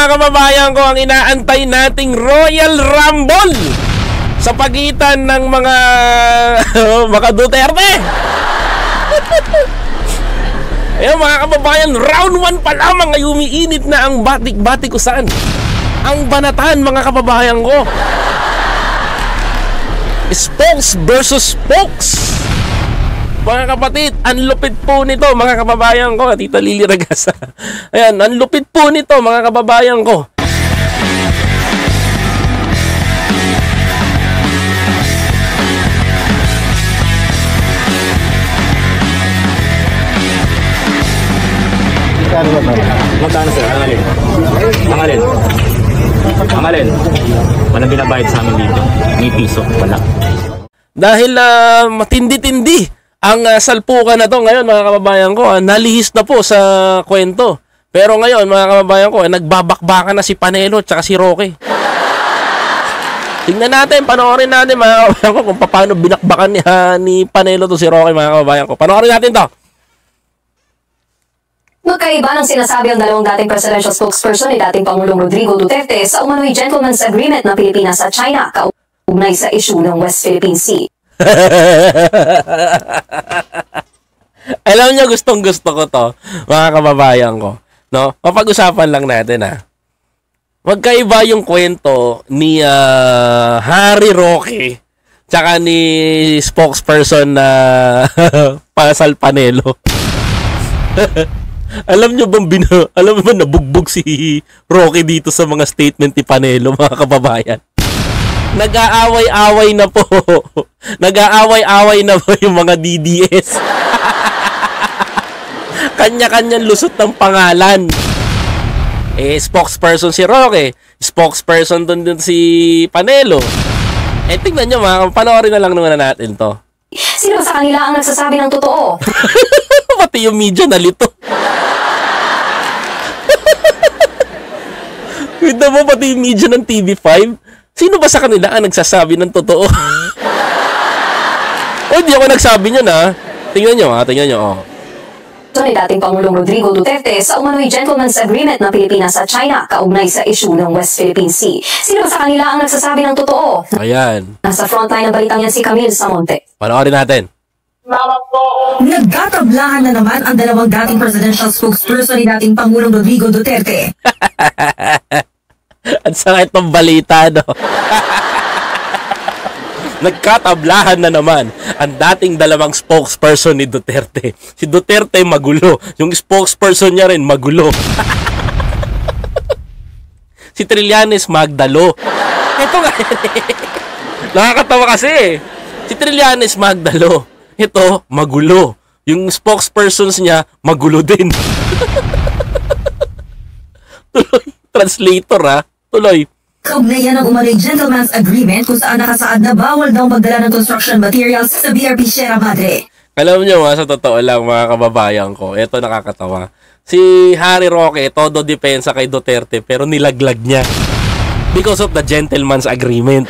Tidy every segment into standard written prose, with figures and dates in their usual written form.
mga kababayan ko ang inaantay nating Royal Rumble sa pagitan ng mga mga Duterte. Ayun mga kababayan, round 1 pa lamang ay umiinit na ang batik-batikusan. Ang banatan mga kababayan ko. Spokes versus spokes. Mga kapatid, ang lupit po nito mga kababayan ko. Tita Lily Ragasa. Ayan, ang lupit po nito mga kababayan ko. Magkano sir? Ang alin? Ang alin? Ang alin? Walang binabayad sa amin dito. May piso. Wala. Dahil matindi-tindi ang salpukan na to ngayon mga kababayan ko. Nalihis na po sa kwento. Pero ngayon mga kababayan ko, nagbabakbakan na si Panelo at si Roque. Tingnan natin, panoorin natin mga kababayan ko kung paano binakbakan ni Panelo to si Roque mga kababayan ko. Panoorin natin to. Magkaiba ng sinasabi ang dalawang dating presidential spokesperson ni dating Pangulong Rodrigo Duterte sa umano'y gentleman's agreement ng Pilipinas at China kaugnay sa issue ng West Philippine Sea. Alam niyo, gustong-gusto ko to, mga kababayan ko. No? Mapag-usapan lang natin ha. Magkaiba yung kwento ni Harry Roque tsaka ni spokesperson na Pasal Panelo. Alam nyo ba nabugbog si Roque dito sa mga statement ni Panelo mga kababayan? Nag-aaway-away na po. Nag-aaway-away na po yung mga DDS. Kanya-kanyang lusot ng pangalan. Spokesperson si Roque. Spokesperson dun si Panelo. Tingnan nyo mga, panoorin na lang naman natin to. Sino sa kanila ang nagsasabi ng totoo? Pati yung media nalito. Kita mo pati yung media ng TV5? Sino ba sa kanila ang nagsasabi ng totoo? O, hindi ako nagsabi niyan ha. Tingnan nyo ha, tingnan nyo. Oh. Ito ni dating Pangulong Rodrigo Duterte sa umano'y gentleman's agreement ng Pilipinas at China kaugnay sa issue ng West Philippine Sea. Sino ba sa kanila ang nagsasabi ng totoo? Ayan. Nasa frontline ng balitang yan si Camille Samonte. Panoorin natin. Nagkatablahan na naman ang dalawang dating presidential spokesperson ni dating Pangulong Rodrigo Duterte. Ang sakit ng balita, no? Nagkatablahan na naman ang dating dalawang spokesperson ni Duterte. Si Duterte magulo. Yung spokesperson niya rin magulo. Si Trillanes Magdalo. Ito nga. Nakakatawa kasi. Si Trillanes Magdalo. Ito, magulo. Yung spokespersons niya, magulo din. Tuloy, translator ha. Tuloy. Kaugnayan ang umano'y gentleman's agreement kung saan nakasaad na bawal daw magdala ng construction materials sa BRP Sierra Madre. Alam nyo sa totoo lang mga kababayan ko, ito nakakatawa. Si Harry Roque, todo depensa kay Duterte pero nilaglag niya. Because of the gentleman's agreement.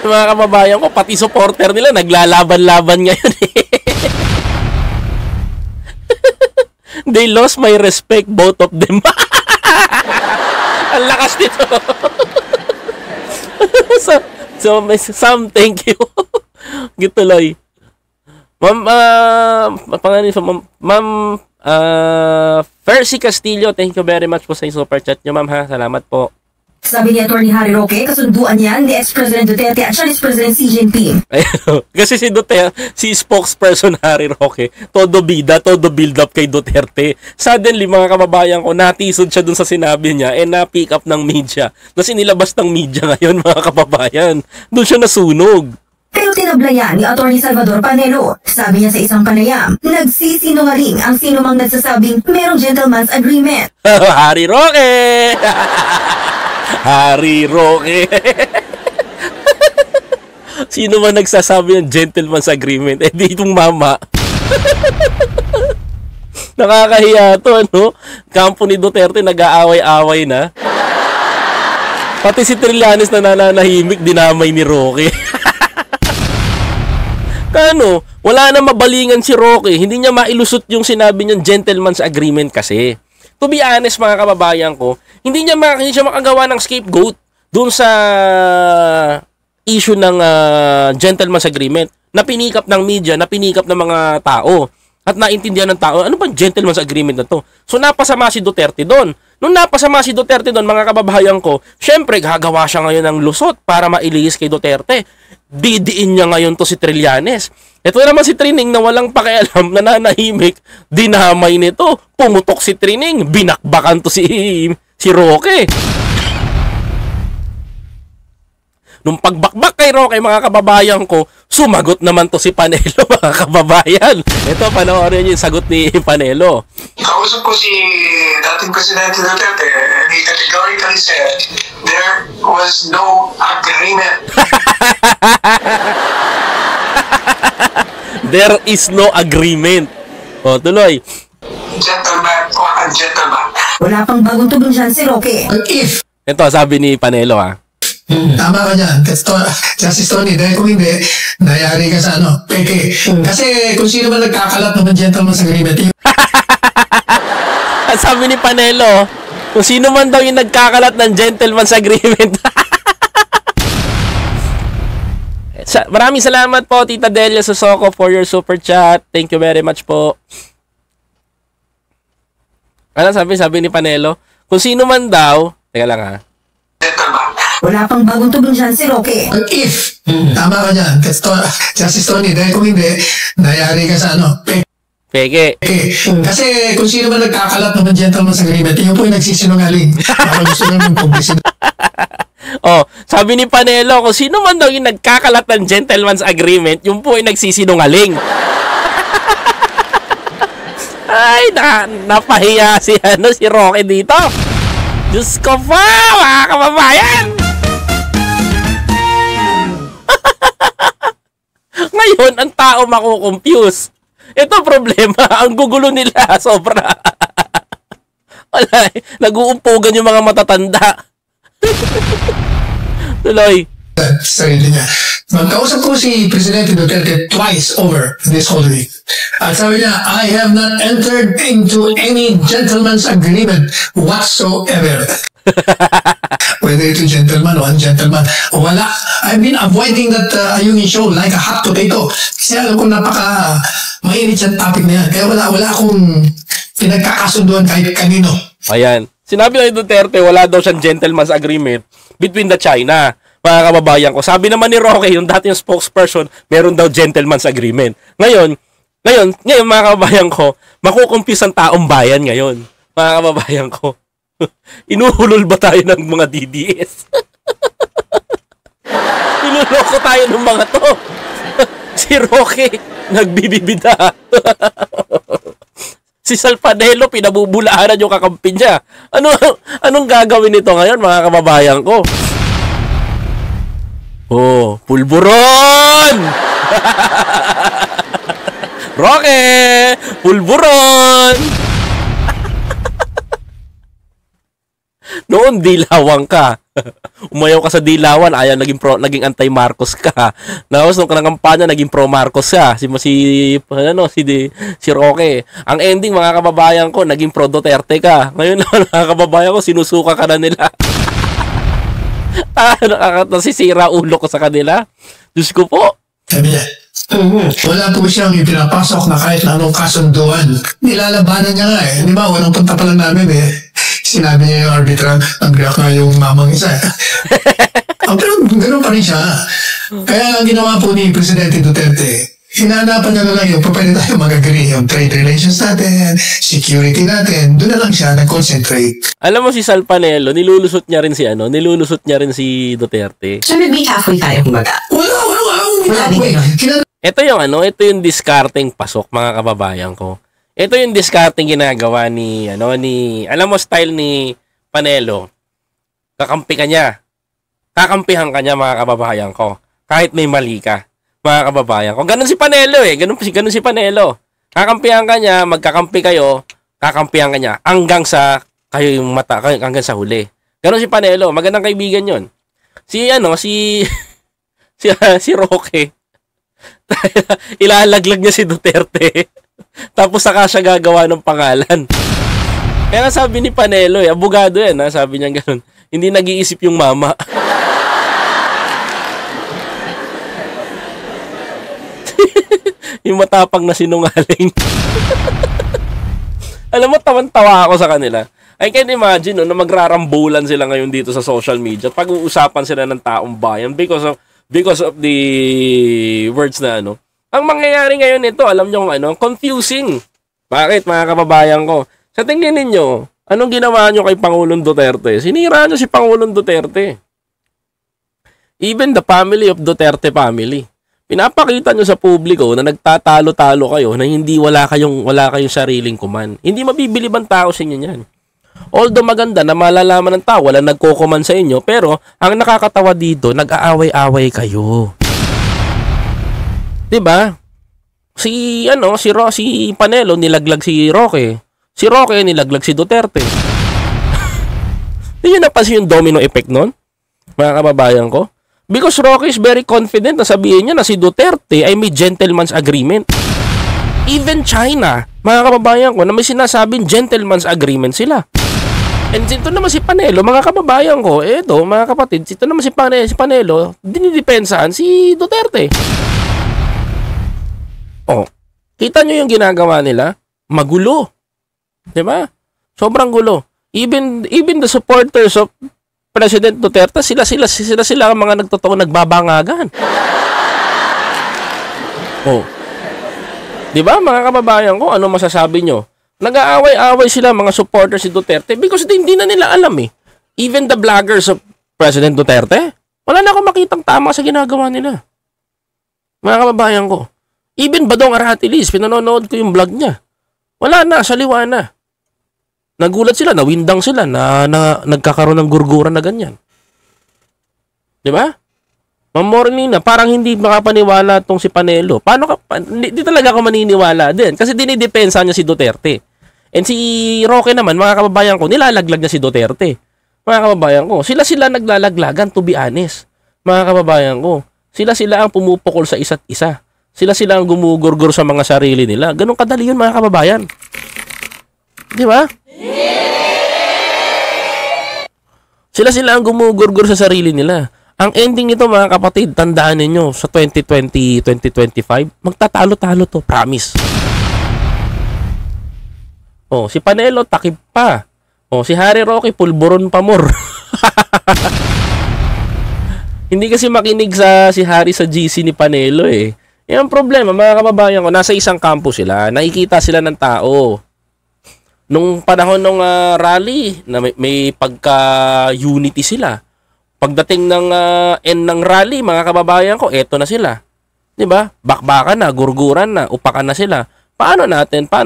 Mga kababayan ko, pati supporter nila naglalaban-laban ngayon eh. They lost my respect, both of them. Ang lakas nito. Sam, thank you. Gituloy. Ma'am Fercy Castillo, thank you very much po sa super chat nyo, ma'am ha. Salamat po. Sabi ni Atty. Harry Roque, kasunduan niyan ni ex-President Duterte at Chinese President Xi Jinping. Ayun. Kasi si Duterte, si spokesperson Harry Roque, todo bida, todo build up kay Duterte. Suddenly, mga kababayan ko, natisod siya dun sa sinabi niya and na-pick up ng media. Tapos inilabas ng media ngayon, mga kababayan. Doon siya nasunog. Pero tinablayan ni Atty. Salvador Panelo. Sabi niya sa isang panayam, nagsisinungaling ang sino mang nagsasabing merong gentleman's agreement. Harry Roque! Harry Roque. Sino man nagsasabi ng gentleman's agreement? Eh di itong mama. Nakakahiya to, ano? Kampo ni Duterte nag-aaway-away na. Pati si Trillanes na nananahimik, dinamay ni Roque. Kano? Wala na mabalingan si Roque. Hindi niya mailusot yung sinabi niyang gentleman's agreement kasi. to be honest mga kababayan ko, hindi siya makagawa ng scapegoat doon sa issue ng gentleman's agreement na pinikap ng media, na pinikap ng mga tao. At naintindihan ng tao, ano ba gentleman's agreement na to? So napasama si Duterte doon. Nung napasama si Duterte doon, mga kababayan ko, syempre gagawa siya ngayon ng lusot para mailihis kay Duterte. Didiin niya ngayon to si Trillanes. Ito naman si Trining na walang pakialam, nananahimik, dinamay nito. Pumutok si Trining, binakbakan to si Roque. Nung pagbakbak kay Roque, mga kababayan ko, sumagot naman to si Panelo, mga kababayan. Ito, panoorin niyo yung sagot ni Panelo. Kausap ko si dating Presidente Duterte, he categorically said there was no agreement. There is no agreement. O, tuloy. Gentleman o ungentleman. Wala pang bagong tubong dyan si Roque. If Ito, sabi ni Panelo, tama ka dyan, Justice Tony, dahil kung hindi, nayari ka sa peke. Kasi kung sino man nagkakalat ng gentleman's agreement, At sabi ni Panelo, kung sino man daw yung nagkakalat ng gentleman's agreement. Maraming salamat po, Tita Delia Sosoko, for your super chat. Thank you very much po. Ano sabi ni Panelo? Kung sino man daw, teka lang Gentleman. Wala pang bagong tubong dyan si Roque. if, tama ka dyan, Justice Tony, dahil kung hindi, nayari ka sa Peke. Kasi kung sino man nagkakalat ng gentleman's agreement, yun po yung nagsisinungaling. Baka gusto naman yung publicity. Oh, sabi ni Panelo, kung sino man daw yung nagkakalat ng gentleman's agreement, yung po ay nagsisinungaling. Ay, napahiya si Roque dito. Diyos ko po, mga kababayan. Ngayon, ang tao makukompuse. Ito problema, ang gugulo nila, sobra. Wala, nag-uumpugan yung mga matatanda. Tuloy. Sarili niya. Magkausap ko si Presidente Duterte twice over this whole week. At sabi niya, I have not entered into any gentleman's agreement whatsoever. Whether ito gentleman o ungentleman, wala. I've been avoiding that Ayungin show like a hot potato. Kasi alam ko napaka mainit yung topic na yan. Kaya wala akong pinagkakasunduan kahit kanino. Ayan. Sinabi ni Duterte, wala daw siyang gentleman's agreement between the China. Mga kababayan ko. Sabi naman ni Roque, yung dating spokesperson, meron daw gentleman's agreement. Ngayon, mga kababayan ko, makukumpis ang taong bayan ngayon. Mga kababayan ko. Inuhulol ba tayo ng mga DDS? Inuloko tayo ng mga to. Si Roque, nagbibibida. Si Salpanelo, pinabubulaanan yung kakampi niya. Anong gagawin nito ngayon, mga kababayan ko? Oh, pulburon! Roque! Pulburon! Noon, dilawan ka. Umayaw ka sa dilawan, naging anti-Marcos ka. Tapos nung kampanya, naging pro-Marcos ka. Si Roque. Ang ending, mga kababayan ko, naging pro-Duterte ka. Ngayon naman, mga kababayan ko, sinusuka ka na nila. Nasisira ulo ko sa kanila. Diyos ko po. Sabi niya, wala po siyang ipinapasok na kahit na anong kasunduan. Nilalabanan niya nga Di ba, walang punta pa lang namin Sinabi niya yung arbitral, nag-react na yung mamang isa. Pero ganoon pa rin siya. Kaya ang ginawa po ni Presidente Duterte, hinanapan niya na lang yung pwede tayo mag-agree yung trade relations natin, security natin, doon na lang siya nag-concentrate. Alam mo si Salpanelo, nilulusot niya rin si Duterte. So maybe halfway tayo kumbaga. Wala. Ito yung discarding pasok, mga kababayan ko. Ito yung discarding ginagawa ni alam mo style ni Panelo. Kakampihan ka niya, mga kababayan ko. Kahit may mali ka, mga kababayan ko. Ganun si Panelo Ganun si Panelo. Kakampihan ka niya, magkakampi kayo, kakampihan ka niya hanggang sa kayo yung mata, hanggang sa huli. Ganun si Panelo, magandang kaibigan 'yon. Si Roque. Ilalaglag niya si Duterte. Tapos saka siya gagawa ng pangalan. Kaya nga sabi ni Panelo, abogado yan, ha? Sabi niya gano'n, hindi nag-iisip yung mama. Yung matapang na sinungaling. Alam mo, tawan-tawa ako sa kanila. I can imagine na magrarambulan sila ngayon dito sa social media. Pag-uusapan sila ng taong bayan because of the words na ano. Ang mangyayari ngayon nito, alam nyo confusing. Bakit, mga kababayan ko? Sa tingin ninyo, anong ginawa nyo kay Pangulong Duterte? Sinira nyo si Pangulong Duterte. Even the family of Duterte family. Pinapakita nyo sa publiko na nagtatalo-talo kayo na wala kayong sariling kuman. Hindi mabibili bang tao sa inyo yan? Although maganda na malalaman ng tao, wala nagko-command sa inyo, pero ang nakakatawa dito, nag-aaway-away kayo. 'Di ba? Si Panelo nilaglag si Roque. Si Roque nilaglag si Duterte. Hindi nyo napansin yung domino effect nun? Mga kababayan ko? Because Roque is very confident na sabihin niya na si Duterte ay may gentleman's agreement. Even China, mga kababayan ko, na may sinasabing gentleman's agreement sila. And ito naman si Panelo, mga kababayan ko, mga kapatid, ito naman si Panelo, dinidepensahan si Duterte. Oh, kita nyo yung ginagawa nila? Magulo. Diba? Sobrang gulo. Even the supporters of President Duterte, sila ang mga nagtotoong nagbabangagan. Oh. 'Di ba, mga kababayan ko, ano masasabi nyo? Nag-aaway-away sila mga supporters si Duterte because hindi na nila alam eh. Even the vloggers of President Duterte, wala na akong makitang tama sa ginagawa nila. Mga kababayan ko. Even Badong Aratilis, pinanonood ko yung vlog niya. Wala na, saliwa na. Nagulat sila, nawindang sila, na nagkakaroon ng gurguran na ganyan. Di ba? Mamornina, parang hindi makapaniwala tong si Panelo. Hindi talaga ako maniniwala din. Kasi dinidepensa niya si Duterte. And si Roque naman, mga kababayan ko, nilalaglag niya si Duterte. Mga kababayan ko, sila naglalaglagan, to be honest. Mga kababayan ko, sila ang pumupukol sa isa't isa. Sila ang gumugurgur sa mga sarili nila. Ganun kadali yun, mga kababayan. Di ba? Sila ang gumugurgur sa sarili nila. Ang ending nito, mga kapatid, tandaan ninyo, sa 2020, 2025, magtatalo-talo to, promise. Oh, si Panelo, takip pa. Oh, si Harry Roque, pulburon pa more. Hindi kasi makinig si Harry sa GC ni Panelo eh. Yan ang problema, mga kababayan ko, nasa isang campus sila, nakikita sila ng tao. Nung panahon ng rally, na may pagka-unity sila. Pagdating ng end ng rally, mga kababayan ko, eto na sila. 'Di ba? Bakbakan na, gurguran na, upakan na sila. Paano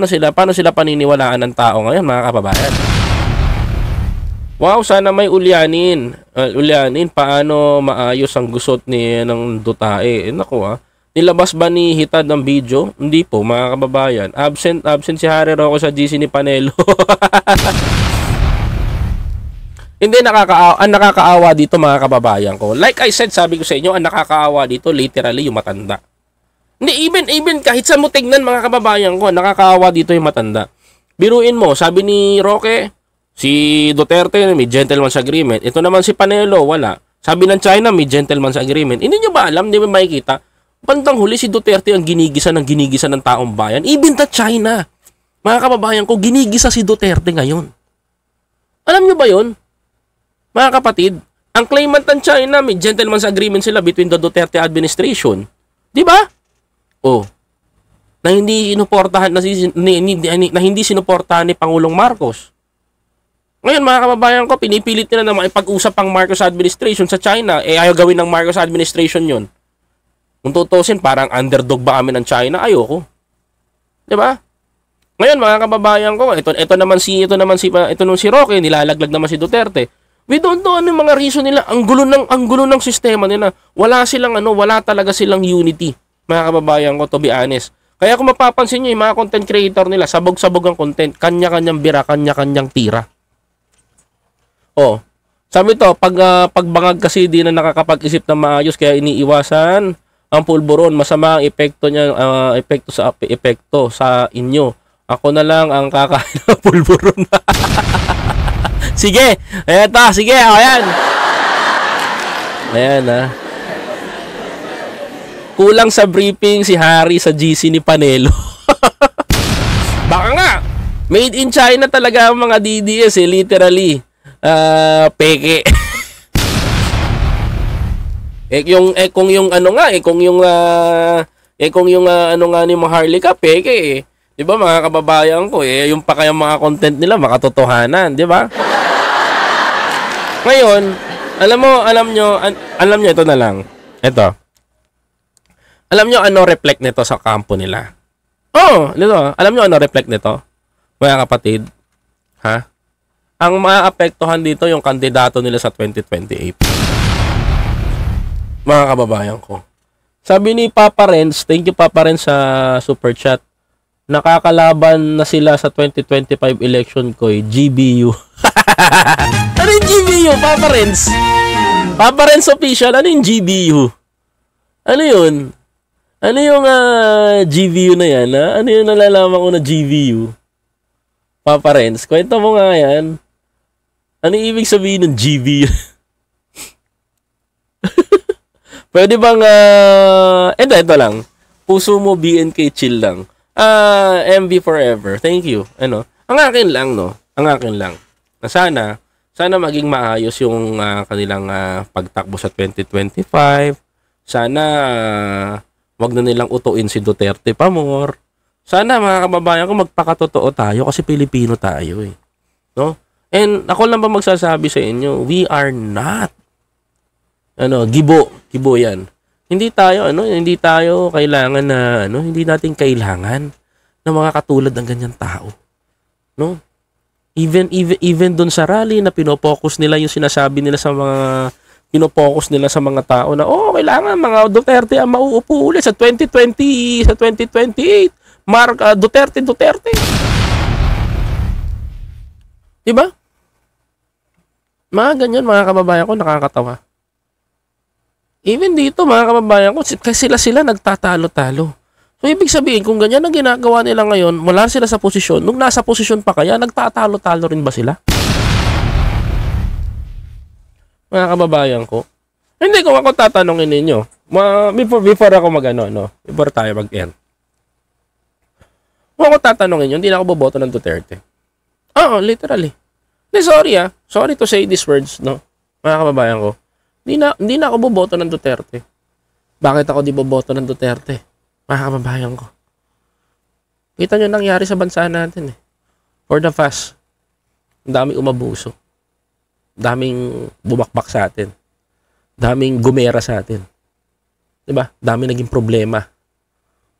sila paniniwalaan ng tao ngayon, mga kababayan? Wow, sana may ulyanin. Paano maayos ang gusot ng Dutae? Naku nilabas ba ni Hitad ng video? Hindi po, mga kababayan. Absent si Harry Roque sa GC ni Panelo. Hindi, nakakaawa dito, mga kababayan ko. Like I said, sabi ko sa inyo, ang nakakaawa dito, literally, yung matanda. Hindi, even kahit sa mo tignan, mga kababayan ko, nakakaawa dito yung matanda. Biruin mo, sabi ni Roque, si Duterte, may gentleman's agreement. Ito naman si Panelo, wala. Sabi ng China, may gentleman's agreement. Hindi nyo ba alam? Hindi mo makikita? Bandang huli, si Duterte ang ginigisa ng taong bayan. Even the China. Mga kababayan ko, ginigisa si Duterte ngayon. Alam nyo ba yun? Mga kapatid, ang claimant ng China, may gentleman's agreement sila between the Duterte administration. Di ba? Oh. Na hindi sinuportahan ni Pangulong Marcos. Ngayon, mga kababayan ko, pinipilit nila na maipag-usap ang Marcos administration sa China, ayaw gawin ng Marcos administration yon. Kung tutusin, parang underdog ba kami ng China? Ayoko. 'Di ba? Ngayon, mga kababayan ko, ito naman si Roque, nilalaglag naman si Duterte. We don't know ano yung mga reason nila. Ang gulo ng sistema nila. Wala talaga silang unity, mga kababayan ko, to be honest. Kaya kung mapapansin niyo, yung mga content creator nila, sabog-sabog ang content, kanya-kanyang bira, kanya-kanyang tira. Oh. Sabi to, pagbangag kasi di na nakakapag-isip na maayos, kaya iniiwasan ang pulburon, masama ang epekto sa inyo. Ako na lang ang kakain ng pulburon. Sige, ayan ta, sige, ayan. Ayan ha. Kulang sa briefing si Harry sa GC ni Panelo. Baka nga, made in China talaga ang mga DDS eh, literally. Peke. Kung yung ano nga kung yung ano nga ni Maharlika, peke eh. 'Di ba mga kababayan ko yung pa kaya mga content nila makatotohanan, 'di ba? Ngayon, alam nyo ito na lang. Ito. Alam nyo ano reflect nito sa kampo nila? Dito. Alam nyo ano reflect nito? Mga kapatid, ha? Ang maapektuhan dito yung kandidato nila sa 2028. Mga kababayan ko. Sabi ni Papa Renz, thank you Papa Renz sa super chat. Nakakalaban na sila sa 2025 election ko GBU. Ano yung GBU, Papa Renz? Papa Renz official, ano yung GBU? Ano yun? Ano yung GBU na yan? Ha? Ano yung nalalaman ko na GBU? Papa Renz, kwento mo nga yan. Ano yung ibig sabihin ng GBU? Pwede bang, ito lang. Puso mo, BNK, chill lang. MB forever. Thank you. Ang akin lang, no? Ang akin lang. Na sana maging maayos yung kanilang pagtakbo sa 2025. Sana wag na nilang utuin si Duterte pa more. Sana mga kababayan ko magpakatotoo tayo kasi Pilipino tayo eh. No? And ako lang ba magsasabi sa inyo, we are not gibo yan. Hindi tayo kailangan na hindi natin kailangan ng mga katulad ng ganyang tao. No? Even doon sa rally na pinopokus nila yung sinasabi nila sa mga tao na kailangan mga Duterte ang mauupo ulit sa 2020, sa 2028. Duterte. Diba? Mga ganyan mga kababayan ko nakakatawa. Even dito mga kababayan ko, kasi sila nagtatalo-talo. So ibig sabihin kung ganyan ang ginagawa nila ngayon, wala sila sa posisyon. Nung nasa posisyon pa kaya, nagtatalo-talo rin ba sila? Mga kababayan ko. Hindi ko ako tatanungin ninyo. Before ako before tayo mag-end. Kung ako tatanungin nyo, hindi na ako boboto ng Duterte. Literally. Sorry to say these words, no? Mga kababayan ko. Hindi na ako boboto ng Duterte. Bakit ako di boboto ng Duterte? Mga kababayan ko. Kita nyo nangyari sa bansa natin eh. For the fast. Ang daming umabuso. Daming bumakbak sa atin. Daming gumera sa atin. Diba? Daming naging problema.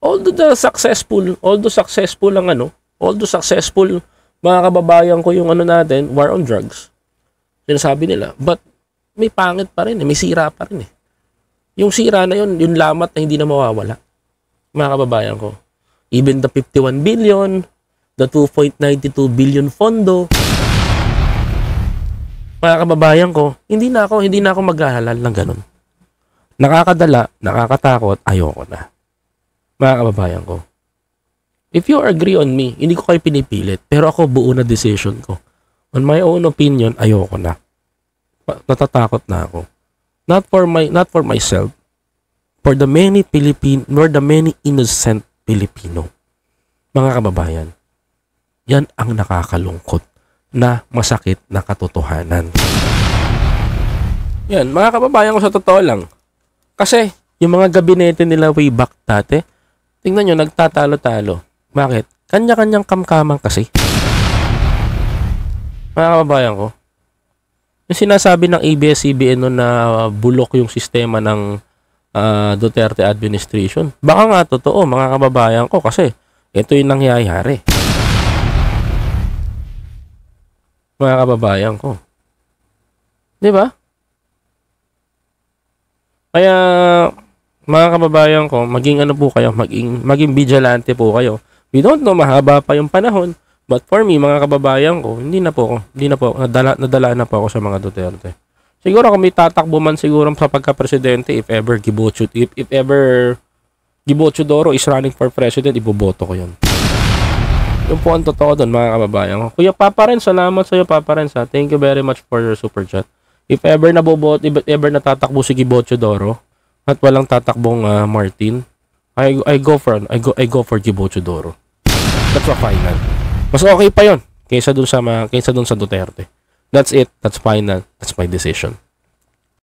Although successful mga kababayan ko yung natin, war on drugs. Sinasabi nila. But may pangit pa rin may sira pa rin Yung sira na yun, yung lamat na hindi na mawawala. Mga kababayan ko. Even the 51 billion, the 2.92 billion pondo. Mga kababayan ko, hindi na ako maghahalal ng ganun. Nakakadala, nakakatakot, ayoko na. Mga kababayan ko. If you agree on me, hindi ko kayo pinipilit, pero ako buo na decision ko. On my own opinion, ayoko na. Natatakot na ako. Not for myself, for the many innocent Filipino. Mga kababayan, yan ang nakakalungkot na masakit na katotohanan. Yan, mga kababayan ko sa totoo lang. Kasi, yung mga gabinete nila way back dati, tingnan nyo, nagtatalo-talo. Bakit? Kanya-kanyang kamkamang kasi. Mga kababayan ko, yung sinasabi ng ABS-CBN na bulok yung sistema ng Duterte administration. Baka nga totoo, mga kababayan ko, kasi ito yung nangyayari. Mga kababayan ko. Diba? Kaya, mga kababayan ko, maging maging vigilante po kayo. We don't know, mahaba pa yung panahon. But for me, mga kababayan ko, nadala na po ako sa mga Duterte. Siguro kung may tatakbo man siguro sa pagka-presidente, if ever Gibo Chodoro is running for president, iboboto ko yun. Yung po ang totoo doon, mga kababayan ko. Kuya Papa Renz, salamat sa iyo, Papa Renz. Thank you very much for your super chat. If ever natatakbo si Gibocho Doro at walang tatakbong Martin, I go for Gibocho Doro. That's a final. Mas okay pa 'yon kaysa dun sa Duterte. That's it. That's final. That's my decision.